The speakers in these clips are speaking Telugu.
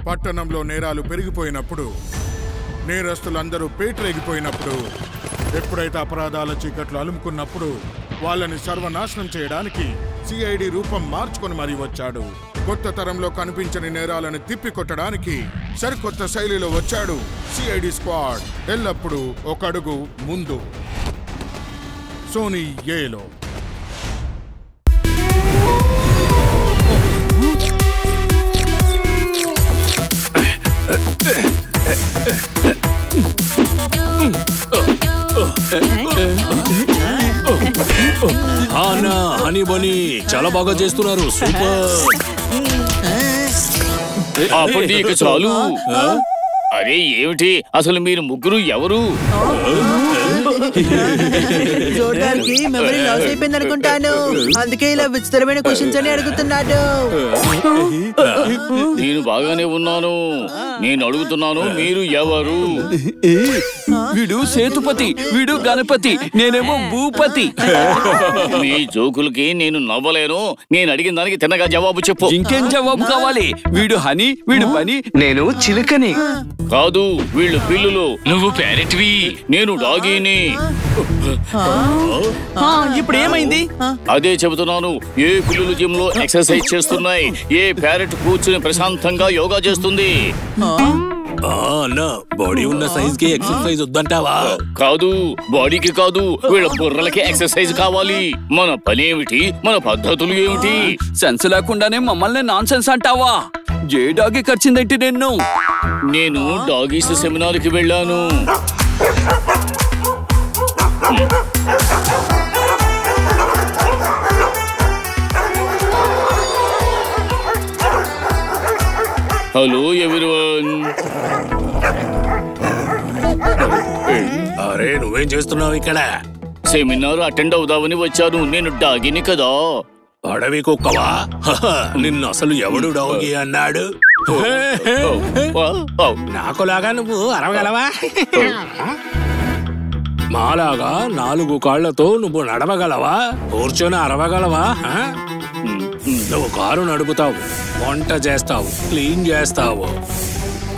పట్టణంలో నేరాలు పెరిగిపోయినప్పుడు, నేరస్తులందరూ పేటరేగిపోయినప్పుడు, ఎప్పుడైతే అపరాధాల చీకట్లు అలుముకున్నప్పుడు వాళ్ళని సర్వనాశనం చేయడానికి సిఐడి రూపం మార్చుకొని మరీ వచ్చాడు. కొత్త తరంలో కనిపించని నేరాలను తిప్పికొట్టడానికి సరికొత్త శైలిలో వచ్చాడు సిఐడి స్క్వాడ్. ఎల్లప్పుడూ ఒక అడుగు ముందు. సోనీ ఏలో హనీ బనీ చాలా బాగా చేస్తున్నారు. సూపర్. అప్పుడు ఇక చాలు. అరే ఏమిటి అసలు మీరు ముగ్గురు ఎవరు? జోర్దార్కి మెమరీ లాస్ అయిపోయింది అనుకుంటాను, అందుకే ఇలా విచిత్రమైన క్వశ్చన్స్ అని అడుగుతున్నాడు. నేను బాగానే ఉన్నాను. నేను అడుగుతున్నాను మీరు ఎవరు? వీడు సేతుపతి, వీడు గణపతి, నేనేమో భూపతి. మీ జోకులకి నేను నవ్వలేను. నేను అడిగిన దానికి తిన్నగా జవాబు చెప్పు. ఇంకేం జవాబు కావాలి? వీడు హనీ, వీడు బనీ, నేను చిలుకని. కాదు, వీళ్ళు పిల్లులు. నువ్వు ప్యారెట్వి, నేను డాగీని. ఇప్పుడు ఏమైంది? అదే చెబుతున్నాను. ఏ పిల్లులు జిమ్ లో ఎక్సర్సైజ్ చేస్తున్నాయి, ఏ ప్యారెట్ కూర్చుని ప్రశాంతంగా యోగా చేస్తుంది. అన్నా బాడీ ఉన్న సైజ్ కి ఎక్సర్సైజ్ వద్దంటావా? కాదు, బాడీకి కాదు, వీళ్ళ బుర్రలకి ఎక్సర్సైజ్ కావాలి. మన పని ఏమిటి, మన పద్ధతులు ఏమిటి? సెన్స్ లేకుండానే మమ్మల్ని నాన్ సెన్స్ అంటావా? ఏ డాగి ఖర్చిందేంటి నిన్ను? నేను డాగీస్ సెమినార్ కి వెళ్ళాను. Hello everyone. అరే నువ్వేం చేస్తున్నావు ఇక్కడ? సెమినార్ అటెండ్ అవుదామని వచ్చాను. నేను డాగిని కదా. అడవి కుక్కవా? నిన్ను అసలు ఎవడు డాగి అన్నాడు? నాకులాగా నువ్వు అరవగలవా? మాలాగా 4 కాళ్లతో నువ్వు నడవగలవా? కూర్చొని అరవగలవా? నువ్వు కారు నడుపుతావు, వంట చేస్తావు, క్లీన్ చేస్తావు.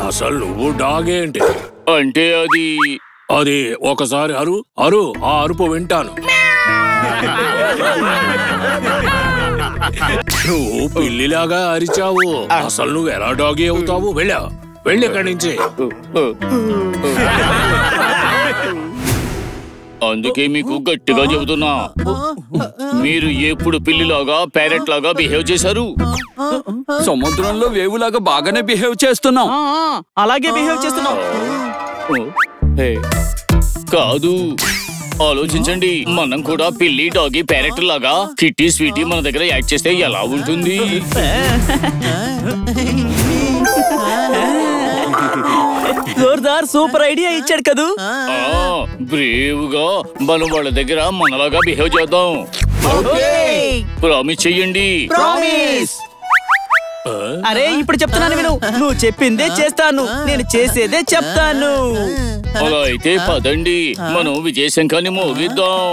అసలు నువ్వు డాగేంటి? అంటే అది ఒకసారి అరు ఆ అరుపు వింటాను. నువ్వు పిల్లిలాగా అరిచావు. అసలు నువ్వు ఎలా డాగీ అవుతావు? వెళ్ళి ఇక్కడి నుంచి. అందుకే మీకు గట్టిగా చెబుతున్నా, మీరు ఎప్పుడు పిల్లిలాగా ప్యారెట్ లాగా బిహేవ్ చేశారు. సముద్రంలో వేవులాగా బాగానే బిహేవ్ చేస్తున్నాం. అలాగే బిహేవ్ చేస్తున్నాం. కాదు, ఆలోచించండి. మనం కూడా పిల్లి, డాగి, ప్యారెట్ లాగా కిట్టి, స్వీటీ మన దగ్గర యాక్ట్ చేస్తే ఎలా ఉంటుంది? జోర్దార్ సూపర్ ఐడియా ఇచ్చాడు కదూ. బ్రేవ్ గా మనం వాళ్ళ దగ్గర మనలాగా బిహేవ్ చేద్దాం. ప్రామిస్ చెయ్యండి. అరే ఇప్పుడు చెప్తున్నాను విను. నువ్వు చెప్పిందే చేస్తాను, నేను చేసేదే చెప్తాను. అలా అయితే పదండి, మనం విజయశంఖాన్ని మోగిద్దాం.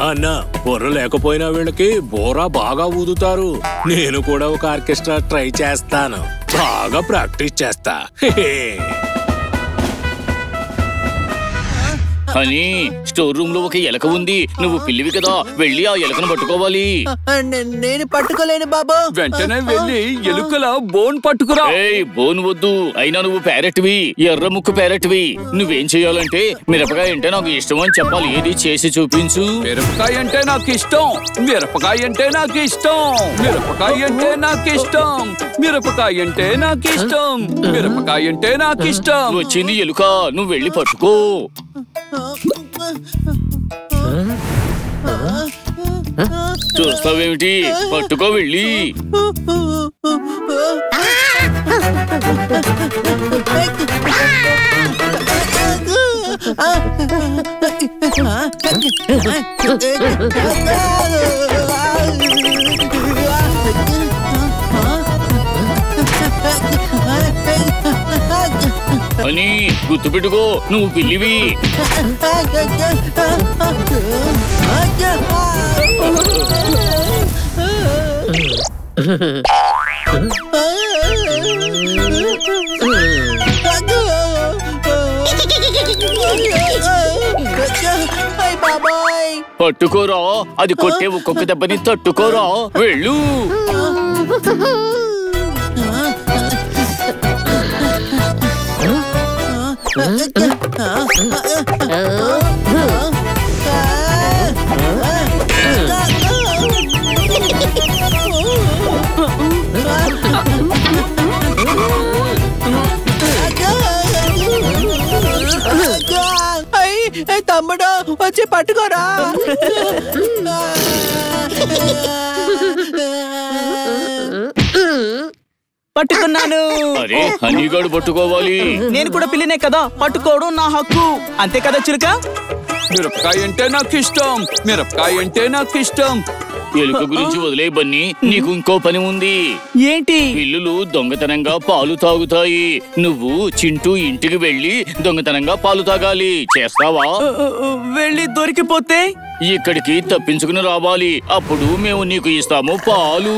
అన్నా బుర్ర లేకపోయినా వీళ్ళకి బోరా బాగా ఊదుతారు. నేను కూడా ఒక ఆర్కెస్ట్రా ట్రై చేస్తాను. బాగా ప్రాక్టీస్ చేస్తా. అని స్టోర్ రూమ్ లో ఒక ఎలక ఉంది. నువ్వు పిల్లివి కదా, వెళ్ళి ఆ ఎలకను పట్టుకోవాలి. నేను పట్టుకోలేను బాబు. వెంటనే వెళ్ళి ఎలుకల బోన్ పట్టుకురా. బోన్ వద్దు, అయినా నువ్వు ప్యారెట్వి, ఎర్ర ముక్కు ప్యారెట్వి. నువ్వేం చెయ్యాలంటే మిరపకాయ అంటే నాకు ఇష్టం అని చెప్పాలి. ఏది చేసి చూపించు. మిరపకాయ అంటే నాకు ఇష్టం, మిరపకాయ అంటే నాకు ఇష్టం, మిరపకాయ అంటే నాకు ఇష్టం, మిరపకాయ అంటే నాకు ఇష్టం, మిరపకాయ అంటే నాకు ఇష్టం. వచ్చింది ఎలుక, నువ్వు వెళ్ళి పట్టుకో. చూస్తావేమిటి? పట్టుకో వెళ్ళి. అని గుర్తుపెట్టుకో, నువ్వు పిల్లివి. పట్టుకోరా, అది కొట్టే ఒక్కొక్క దెబ్బని తట్టుకోరా. వెళ్ళు. తమ్ముడు వచ్చి పట్టుకోరా. పట్టుకున్నాను. అరే హనీగాడు పట్టుకోవాలి. నేను కూడా పిల్లినే కదా, పట్టుకోవడం నా హక్కు. అంతే కదా చిలుక? మిరపకాయ అంటే నాకు ఇష్టం. మిరపకాయ అంటే నాకు ఇష్టం. ఎలుక గురించి వదిలే బన్నీ, నీకు ఇంకో పని ఉంది. ఏంటి? పిల్లులు దొంగతనంగా పాలు తాగుతాయి. నువ్వు చింటూ ఇంటికి వెళ్ళి దొంగతనంగా పాలు తాగాలి. చేస్తావా? వెళ్ళి దొరికిపోతే ఇక్కడికి తప్పించుకుని రావాలి. అప్పుడు మేము నీకు ఇస్తాము పాలు.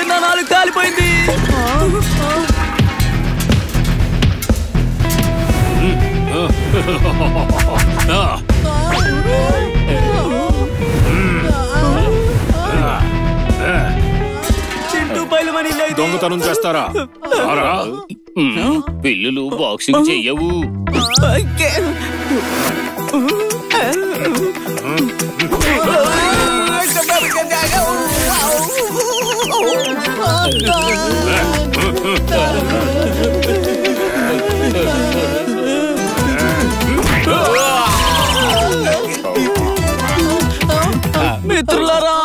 నా నాలుగు కాలిపోయింది. దొంగతనం చేస్తారా? పిల్లులు బాక్సింగ్ చెయ్యవు. మిత్రులారా,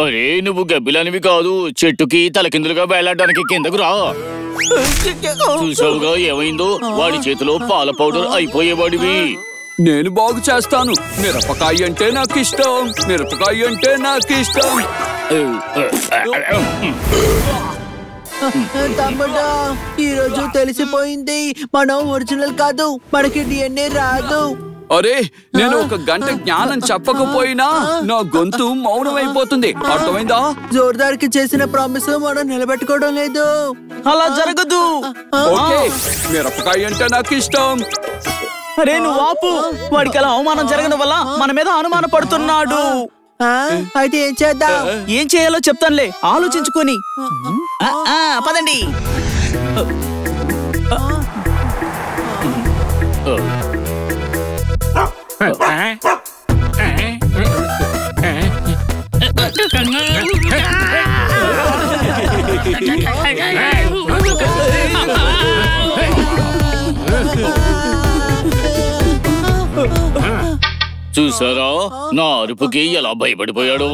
అరే నువ్వు గబ్బిలానివి కాదు. చెట్టుకి తలకిందులుగా వేలాడడానికి కిందకు రా. చూసావుగా ఏమైందో? వాడి చేతిలో పాల పౌడర్ అయిపోయేవాడివి. నేను బాగు చేస్తాను. మిరపకాయ అంటే నాకు ఇష్టం. మిరపకాయ అంటే నాకు ఇష్టం. తమ్ముడా, ఈ రోజు తెలిసిపోయింది మనం ఒరిజినల్ కాదు. మనకి DNA రాదు. అరే నేను ఒక గంట జ్ఞానం చెప్పకపోయినా నా గొంతు మౌనమైపోతుంది. అర్థమైందా? జోర్దార్కి చేసిన ప్రామిస్ మనం నిలబెట్టుకోవడం లేదు. అలా జరగదు. ఓకే, మిరపకాయ అంటే నాకు ఇష్టం. అరే నువ్వు ఆపు. వాడికి అలా అవమానం జరగడం వల్ల మన మీద అనుమాన పడుతున్నాడు. అయితే ఏం చేద్దాం? ఏం చేయాలో చెప్తానులే, ఆలోచించుకొని. పదండి. చూసారా నా అరుపుకి ఎలా భయపడిపోయాడు?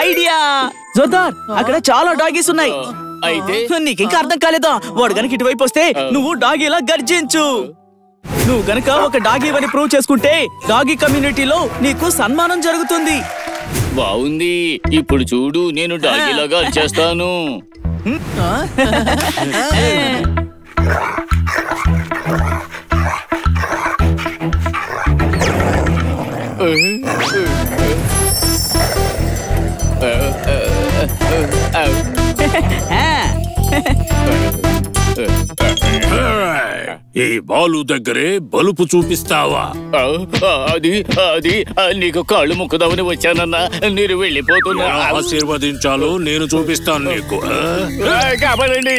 ఐడియా! జోర్దార్, అక్కడ చాలా డాగీస్ ఉన్నాయి. అయితే నీకు ఇంకా అర్థం కాలేదా? వాడు గనక ఇటువైపు వస్తే నువ్వు డాగీలా గర్జించు. నువ్వు గనక ఒక డాగీ అని ప్రూవ్ చేసుకుంటే డాగీ కమ్యూనిటీలో నీకు సన్మానం జరుగుతుంది. బాగుంది. ఇప్పుడు చూడు, నేను డాగీలాగా చేస్తాను. ఈ బాలు దగ్గరే బలుపు చూపిస్తావా? అది అది నీకు కాళ్ళు ముక్కుదామని వచ్చానన్నా. మీరు వెళ్ళిపోతున్నా. ఆశీర్వదించాలో నేను చూపిస్తాను నీకు. కాపాడండి.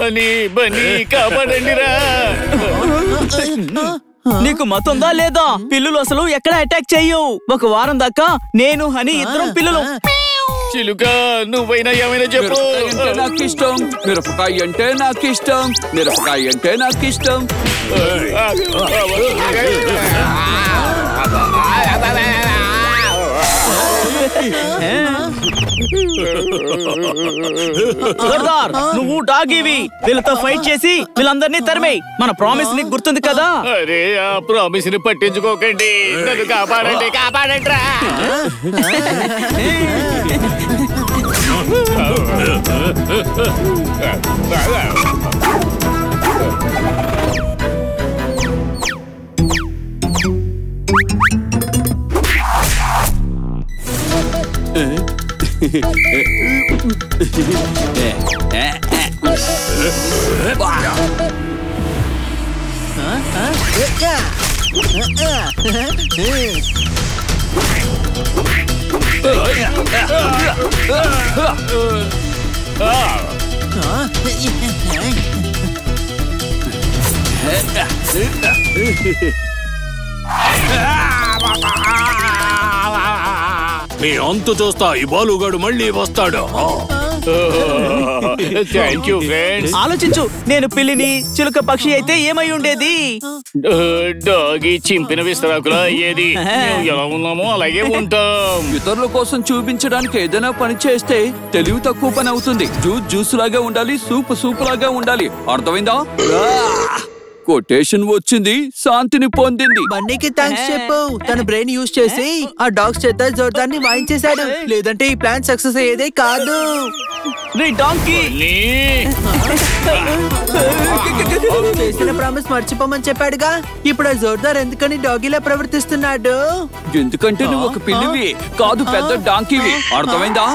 అని బని కాపాడండిరా. నీకు మతుందా లేదా? పిల్లులు అసలు ఎక్కడ అటాక్ చెయ్యవు. ఒక వారం దాకా నేను హని ఇద్దరం పిల్లలు. చిలుక నువ్వైనా ఏమైనా చెప్పు. మిరపకాయ అంటే నాకు ఇష్టం. మిరపకాయ అంటే నాకు ఇష్టం. మిరపకాయ అంటే నాకు ఇష్టం. సర్దార్, నువ్వు డాగివి. వీళ్ళతో ఫైట్ చేసి వీళ్ళందరినీ తరిమేయ్. మన ప్రామిస్ నీకు గుర్తుంది కదా? అరే ఆ ప్రామిస్ ని పట్టించుకోకండి. నన్ను కాపాడండి, కాపాడండి. మీ అంతు చూస్తా. ఈ బాలుగాడు మళ్ళీ వస్తాడు. Thank you friends. ఆలోచించు, నేను పిల్లిని, చిలుక పక్షి అయితే ఏమై ఉండేది? డాగి చింపిన విస్తరాకులా అయ్యేది. మేము ఎలా ఉన్నామో అలాగే ఉంటాం. ఇతరుల కోసం చూపించడానికి ఏదైనా పని చేస్తే తెలివి తక్కువ పని అవుతుంది. జ్యూస్ లాగా ఉండాలి, సూప్ లాగా ఉండాలి. అర్థమైందా? కొటేషన్ వచ్చింది, శాంతిని పొందింది. బన్నీకి థ్యాంక్స్ చెప్పు. తన బ్రెయిన్ యూజ్ చేసి ఆ డాగ్స్ చేత జోర్దాన్ని వాయించేశాడు. లేదంటే ఈ ప్లాన్ సక్సెస్ అయ్యేదే కాదు. నీ డాంకీ చేసిన ప్రామిస్ మర్చిపోమని చెప్పాడుగా. ఇప్పుడు ఆ జోర్దార్ ఎందుకని డాగీలా ప్రవర్తిస్తున్నాడు? ఎందుకంటే నువ్వు ఒక పిల్లివి కాదు, పెద్ద డాంకీవి. అర్థమైందా?